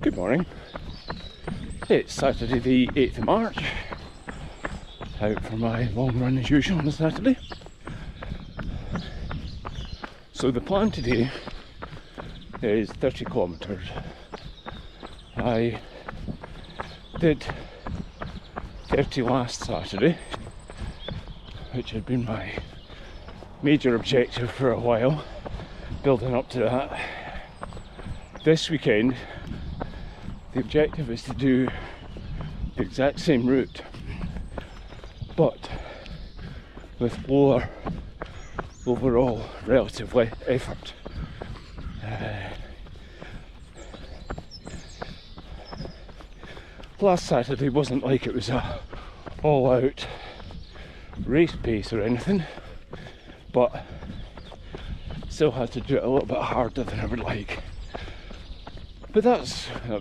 Good morning. It's Saturday the 8th of March. Out for my long run as usual on a Saturday. So the plan today is 30 kilometres. I did 30 last Saturday, which had been my major objective for a while, building up to that. This weekend, the objective is to do the exact same route, but with lower overall relative effort. Last Saturday wasn't like it was a all-out race pace or anything, but still had to do it a little bit harder than I would like. But that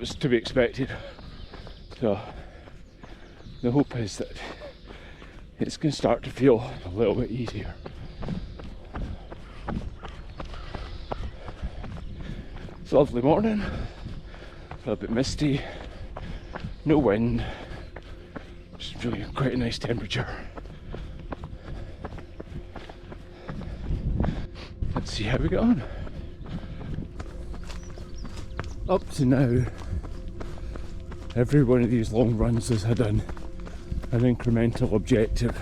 was to be expected. So the hope is that it's going to start to feel a little bit easier. It's a lovely morning, a little bit misty, no wind, just really quite a nice temperature. Let's see how we get on. Up to now, every one of these long runs has had an incremental objective.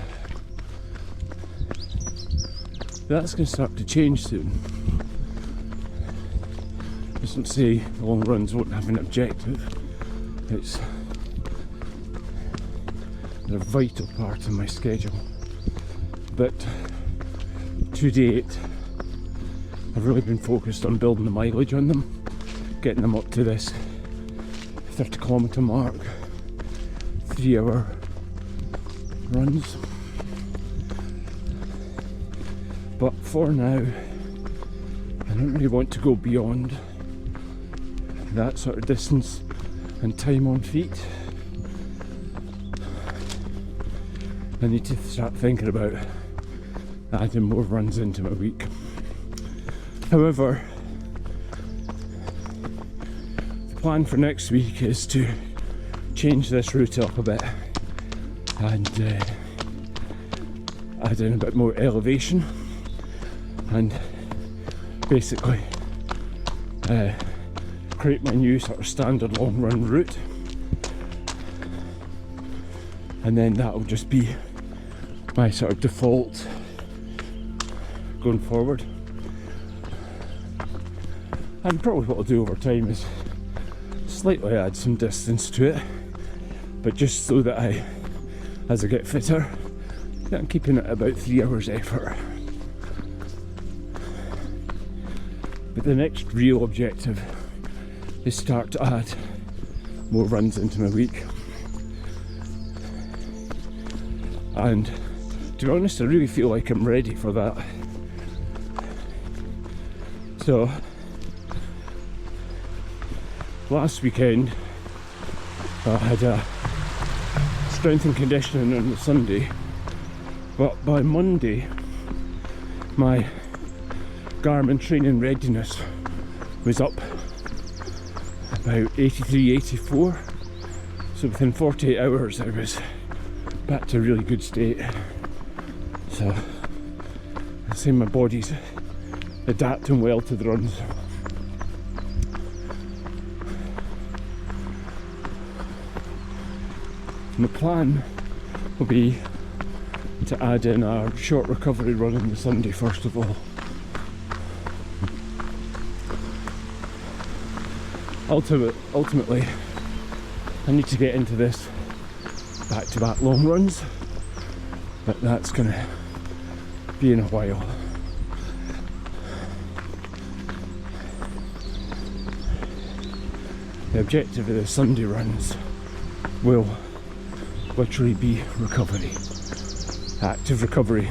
That's going to start to change soon. Doesn't say the long runs won't have an objective. They're a vital part of my schedule. But to date, I've really been focused on building the mileage on them, getting them up to this 30 kilometre mark, 3 hour runs. But for now, I don't really want to go beyond that sort of distance and time on feet. I need to start thinking about adding more runs into my week. However, the plan for next week is to change this route up a bit and add in a bit more elevation and basically create my new sort of standard long run route, and then that'll just be my sort of default going forward. And probably what I'll do over time is slightly add some distance to it, but just so that as I get fitter, I'm keeping it about 3 hours effort. But the next real objective is start to add more runs into my week. And to be honest, I really feel like I'm ready for that. So last weekend I had a strength and conditioning on the Sunday, but by Monday my Garmin Training Readiness was up about 83, 84, so within 48 hours I was back to a really good state. So I'd say my body's adapting well to the runs. My plan will be to add in a short recovery run on the Sunday first of all. Ultimately, I need to get into this back-to-back long runs, but that's going to be in a while. The objective of the Sunday runs will literally be recovery, active recovery.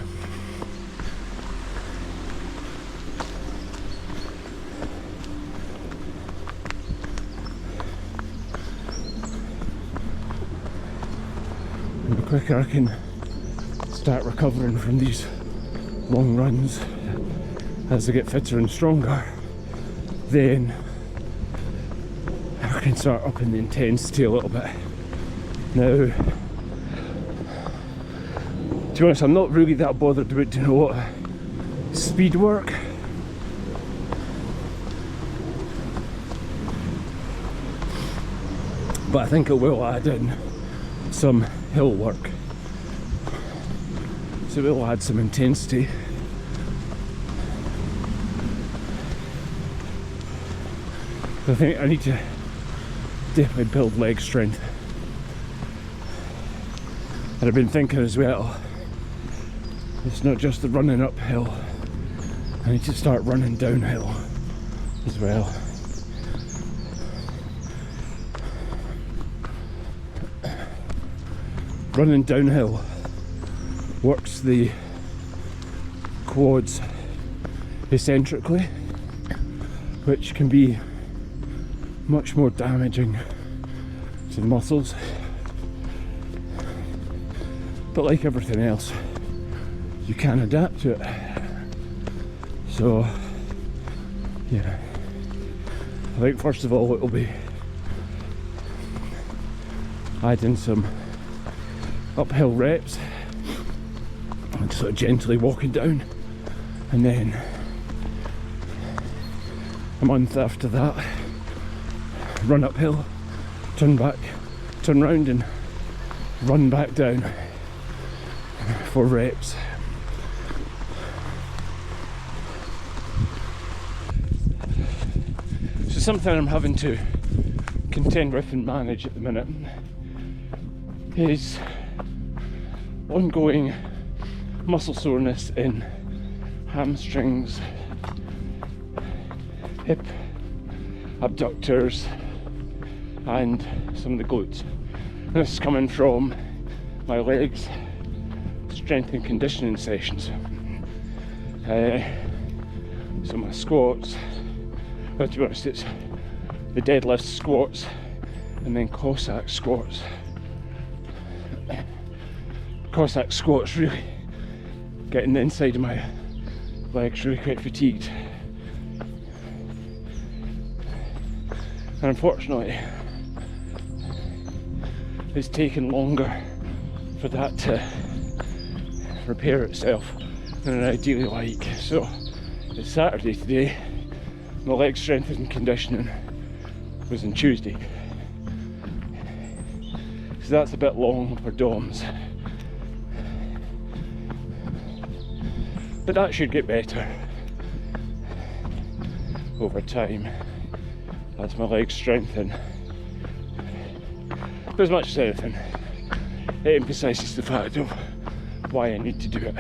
And the quicker I can start recovering from these long runs as I get fitter and stronger, then I can start upping the intensity a little bit. Now, to be honest, I'm not really that bothered about doing a lot of speed work. But I think it will add in some hill work. So it will add some intensity. I think I need to definitely build leg strength. And I've been thinking as well, it's not just the running uphill, I need to start running downhill as well. Running downhill works the quads eccentrically, which can be much more damaging to the muscles. But like everything else, you can adapt to it. So, yeah, I think first of all it will be adding some uphill reps and sort of gently walking down, and then a month after that, run uphill, turn back, turn round and run back down for reps. So something I'm having to contend with and manage at the minute is ongoing muscle soreness in hamstrings, hip, abductors and some of the glutes. And this is coming from my legs strength and conditioning sessions. So my squats, well, to be honest, it's the deadlifts, squats and then Cossack squats. Cossack squats really getting the inside of my legs really quite fatigued. And unfortunately, it's taken longer for that to repair itself than I'd ideally like. So it's Saturday today, my leg strength and conditioning was on Tuesday. So that's a bit long for DOMs. But that should get better over time as my legs strengthen. But as much as anything, it emphasises the fact of why I need to do it.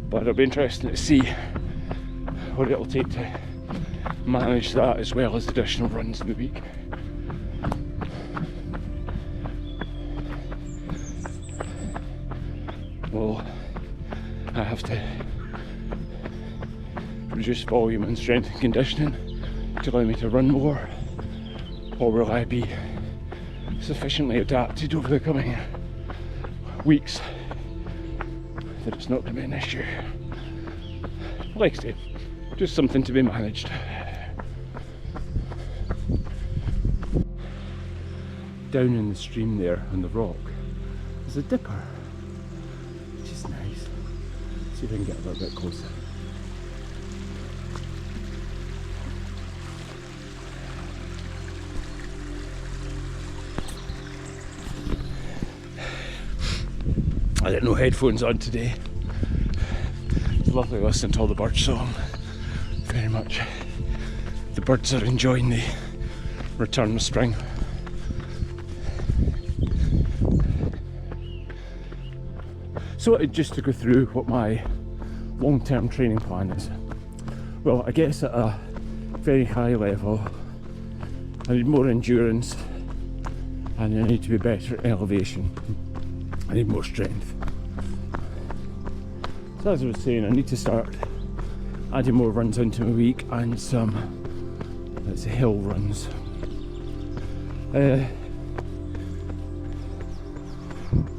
But it'll be interesting to see what it'll take to manage that as well as additional runs in the week. Well, I have to reduce volume and strength and conditioning to allow me to run more, or will I be sufficiently adapted over the coming weeks that it's not going to be an issue? Like I say, just something to be managed. Down in the stream there on the rock, there's a dipper, which is nice. See if I can get a little bit closer. I didn't know headphones on today. It's lovely listening to all the bird song. Very much. The birds are enjoying the return of spring. So just to go through what my long-term training plan is. Well, I guess at a very high level, I need more endurance and I need to be better at elevation. I need more strength. So as I was saying, I need to start adding more runs into my week and some, let's say, hill runs.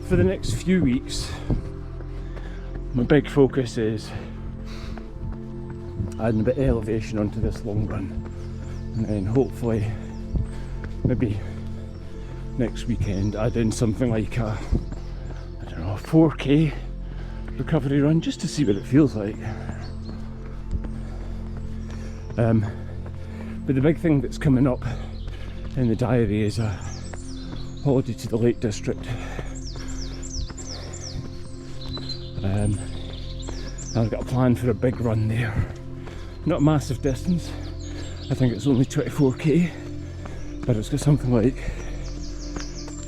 For the next few weeks, my big focus is adding a bit of elevation onto this long run. and then hopefully maybe next weekend add in something like a, I don't know, 4K recovery run, just to see what it feels like. But the big thing that's coming up in the diary is a holiday to the Lake District. I've got a plan for a big run there. Not a massive distance, I think it's only 24k, but it's got something like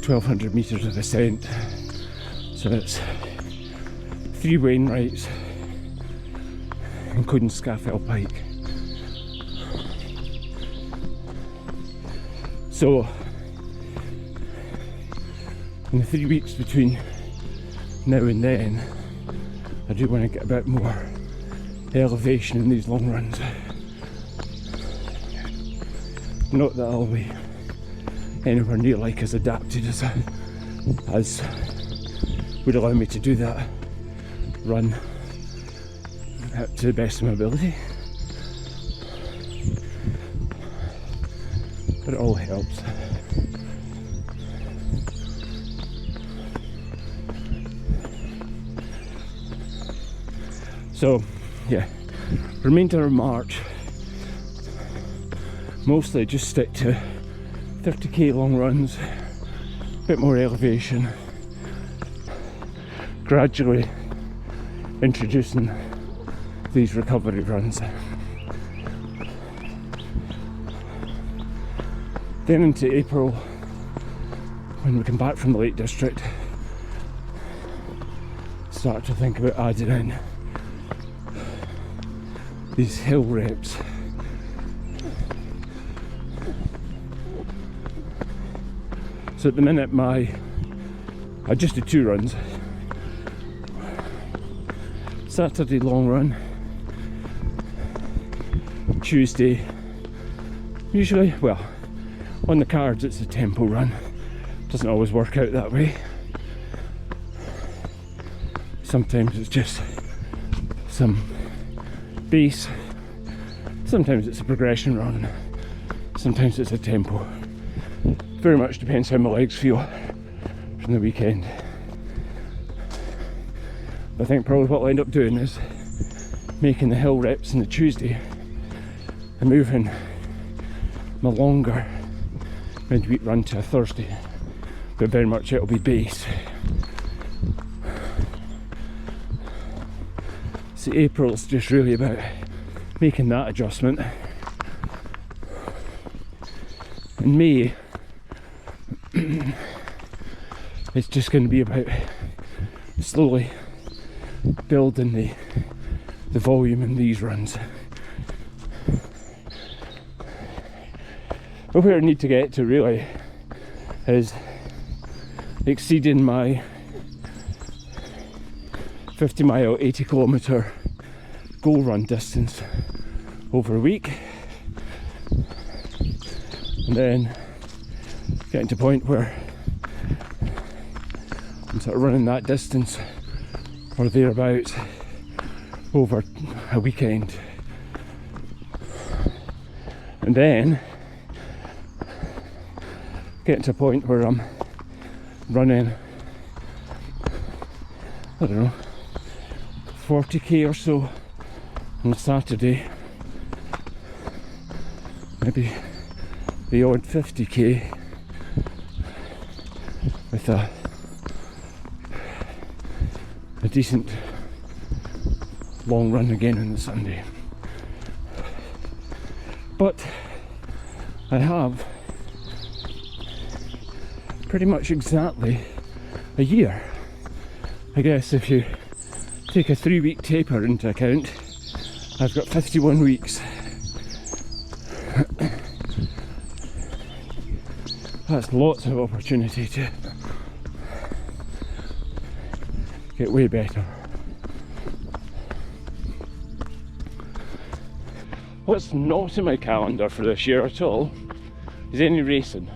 1200 metres of ascent. So it's 3 Wainwrights, including Scafell Pike. So in the 3 weeks between now and then, I do want to get a bit more elevation in these long runs. Not that I'll be anywhere near like as adapted as would allow me to do that run to the best of my ability, but it all helps. So yeah, remainder of March, mostly just stick to 30k long runs, a bit more elevation, gradually introducing these recovery runs. Then into April, when we come back from the Lake District, start to think about adding in these hill reps. So at the minute I just did 2 runs. Saturday long run, Tuesday, usually, well, on the cards it's a tempo run. Doesn't always work out that way. Sometimes it's just some base, sometimes it's a progression run, sometimes it's a tempo. Very much depends how my legs feel from the weekend. I think probably what I'll end up doing is making the hill reps on the Tuesday and moving my longer midweek run to a Thursday, but very much it'll be base. So April's just really about making that adjustment. In May, it's just going to be about slowly building the volume in these runs. But where I need to get to really is exceeding my 50 mile, 80 kilometre goal run distance over a week, and then getting to a point where I'm sort of running that distance or thereabouts over a weekend, and then getting to a point where I'm running, I don't know, 40k or so on a Saturday, maybe the odd 50k with a decent long run again on the Sunday. But I have pretty much exactly a year. I guess if you take a 3-week taper into account, I've got 51 weeks. That's lots of opportunity to get way better. What's not in my calendar for this year at all is any racing.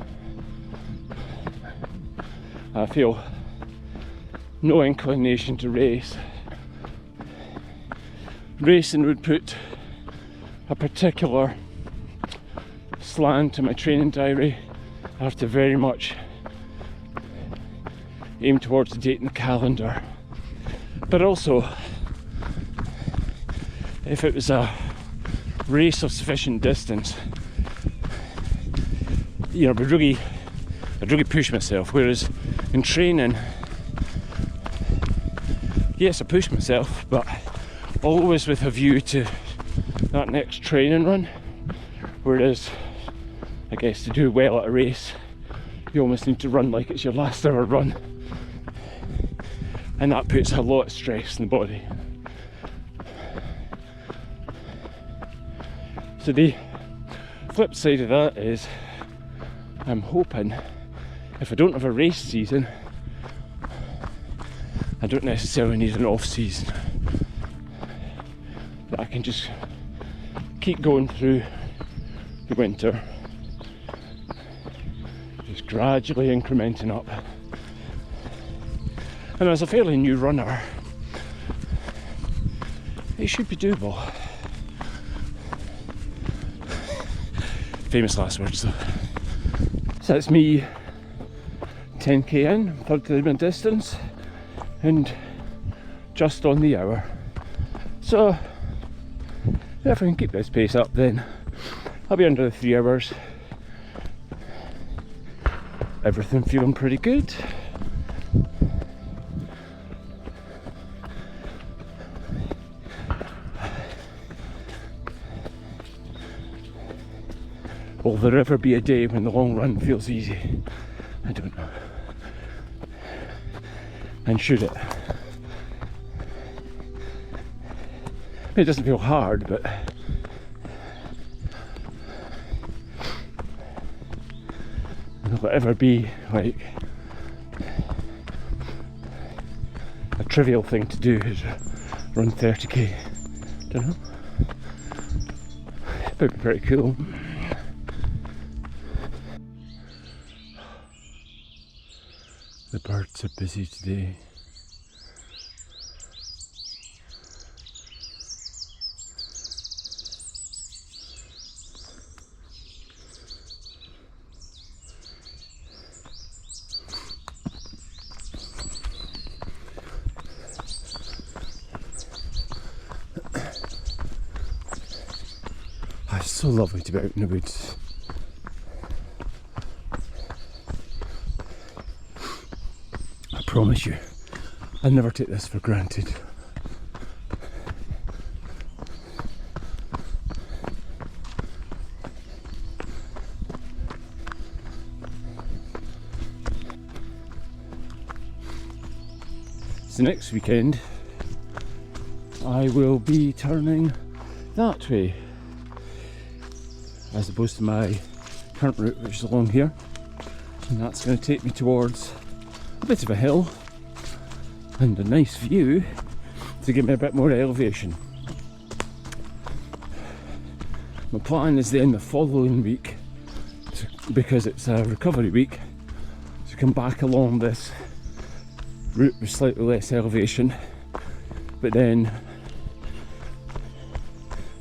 I feel no inclination to race. Racing would put a particular slant to my training diary, I have to very much aim towards the date in the calendar. But also, if it was a race of sufficient distance, you know, I'd really push myself. Whereas in training, yes, I push myself, but always with a view to that next training run. Whereas, I guess to do well at a race, you almost need to run like it's your last ever run, and that puts a lot of stress in the body. So the flip side of that is, I'm hoping if I don't have a race season, I don't necessarily need an off season, that I can just keep going through the winter, just gradually incrementing up. And as a fairly new runner, it should be doable. Famous last words though. So that's me 10k in, third to the distance, and just on the hour. So if I can keep this pace up, then I'll be under the 3 hours. Everything feeling pretty good. Will there ever be a day when the long run feels easy? I don't know. And should it? It doesn't feel hard, but will it ever be like a trivial thing to do is run 30k? Don't know. It would be pretty cool. The birds are busy today. It's so lovely to be out in the woods. I promise you, I never take this for granted. So next weekend, I will be turning that way, as opposed to my current route, which is along here, and that's going to take me towards a bit of a hill and a nice view to give me a bit more elevation. My plan is then the following week, because it's a recovery week, to come back along this route with slightly less elevation, but then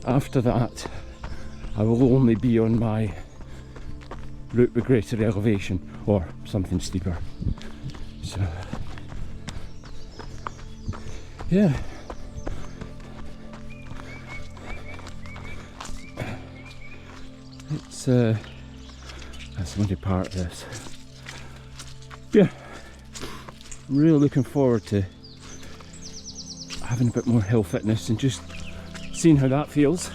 after that I will only be on my route with greater elevation or something steeper. So yeah, it's that's only part of this. Yeah, really looking forward to having a bit more hill fitness and just seeing how that feels.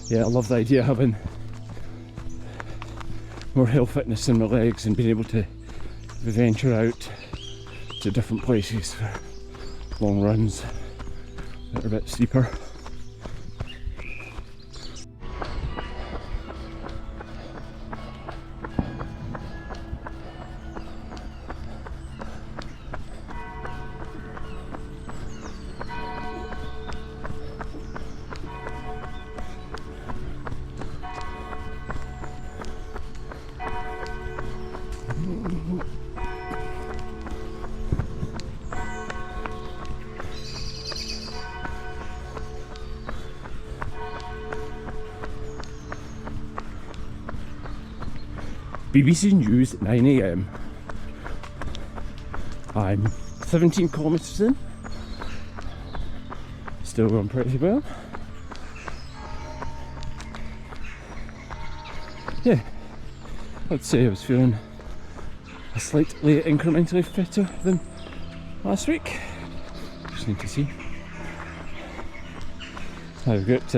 Yeah, I love the idea of having more hill fitness in my legs and being able to venture out to different places for long runs that are a bit steeper. BBC News at 9 AM. I'm 17 kilometres in. Still going pretty well. Yeah, I'd say I was feeling a slightly incrementally fitter than last week. Just need to see. I've got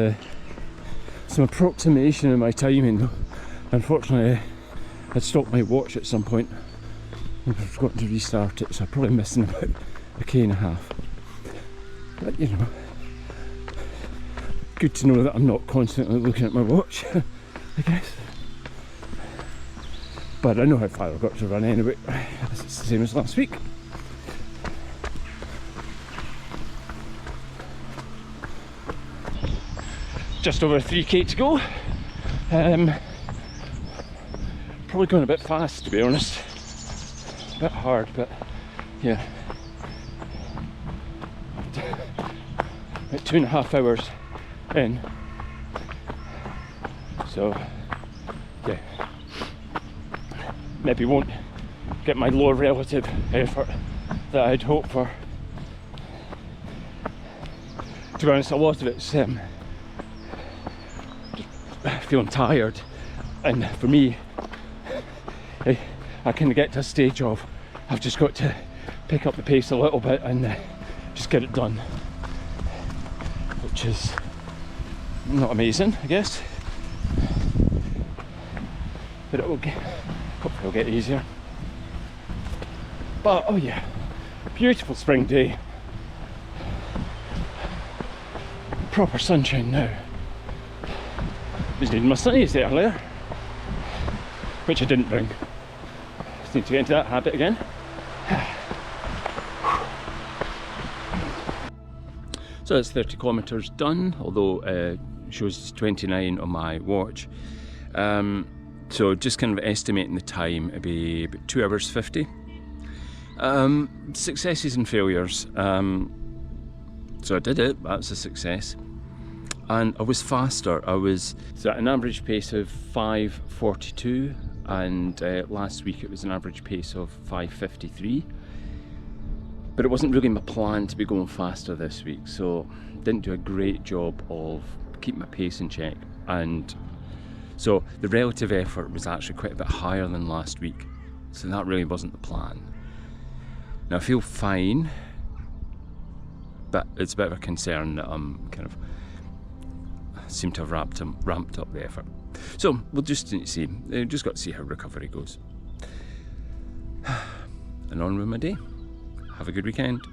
some approximation in my timing though. Unfortunately, I'd stopped my watch at some point and I've forgotten to restart it, so I'm probably missing about a K1.5. But you know, good to know that I'm not constantly looking at my watch, I guess. But I know how far I've got to run anyway. It's the same as last week. Just over 3k to go. Probably going a bit fast, to be honest. A bit hard, but yeah. About 2.5 hours in. So yeah, maybe won't get my low relative effort that I'd hoped for. To be honest, a lot of it's just feeling tired, and for me, I kind of get to a stage of I've just got to pick up the pace a little bit and just get it done, which is not amazing, I guess, but hopefully it'll get easier. But oh yeah, beautiful spring day, proper sunshine now. Was needing my sunnies earlier, which I didn't bring. Just need to get into that habit again. So that's 30 kilometres done, although it shows 29 on my watch. So just kind of estimating the time, it'd be about 2 hours 50. Successes and failures. So I did it, that's a success. And I was faster. I was at an average pace of 5:42, and last week it was an average pace of 5:53. But it wasn't really my plan to be going faster this week, so didn't do a great job of keeping my pace in check. And so the relative effort was actually quite a bit higher than last week. So that really wasn't the plan. Now I feel fine, but it's a bit of a concern that I'm kind of seem to have ramped up the effort. So we'll just need to see. Just got to see how recovery goes. And on with my day. Have a good weekend.